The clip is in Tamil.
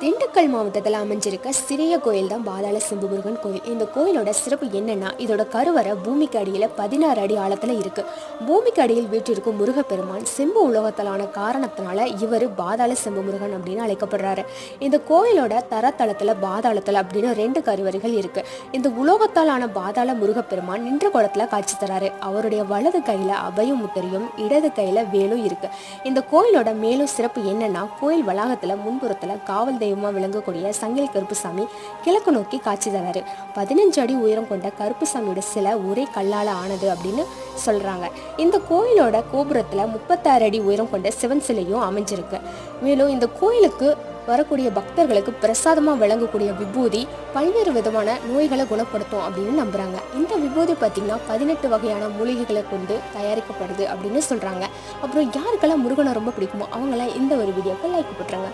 திண்டுக்கல் மாவட்டத்தில் அமைஞ்சிருக்க சிறிய கோயில் தான் பாதாள செம்பு முருகன் கோயில். இந்த கோயிலோட சிறப்பு என்னன்னா, இதோட கருவறை பூமிக்கு அடியில் 16 அடி ஆழத்தில் இருக்கு. பூமிக்கு அடியில் வீற்றிருக்கும் முருகப்பெருமான் செம்பு உலோகத்தாலான காரணத்தினால இவர் பாதாள செம்பு முருகன் அப்படின்னு அழைக்கப்படுறாரு. இந்த கோயிலோட தரத்தளத்தில் பாதாளத்தில் அப்படின்னு 2 கருவறைகள் இருக்கு. இந்த உலோகத்தாலான பாதாள முருகப்பெருமான் நின்ற குளத்துல காட்சி தராரு. அவருடைய வலது கையில அபயம் முத்திரையும் இடது கையில வேலும் இருக்கு. இந்த கோயிலோட மேலும் சிறப்பு என்னன்னா, கோயில் வளாகத்துல முன்புறத்துல காவல் தெய்வமா விளங்கக்கூடிய சங்கிலி கருப்புசாமி கிழக்கு நோக்கி காட்சி தராரு. 15 அடி உயரம் கொண்ட கருப்புசாமியோட சிலை ஒரே கல்லால ஆனது அப்படின்னு சொல்றாங்க. இந்த கோயிலோட கோபுரத்துல 36 அடி உயரம் கொண்ட சிவன் சிலையும் அமைஞ்சிருக்கு. மேலும் இந்த கோயிலுக்கு வரக்கூடிய பக்தர்களுக்கு பிரசாதமா விளங்கக்கூடிய விபூதி பல்வேறு விதமான நோய்களை குணப்படுத்தும் அப்படின்னு நம்புறாங்க. இந்த விபூதி பார்த்தீங்கன்னா 18 வகையான மூலிகைகளை கொண்டு தயாரிக்கப்படுது அப்படின்னு சொல்றாங்க. அப்புறம் யாருக்கெல்லாம் முருகனை ரொம்ப பிடிக்குமோ அவங்கெல்லாம் இந்த ஒரு வீடியோக்கு லைக் போட்டுறாங்க.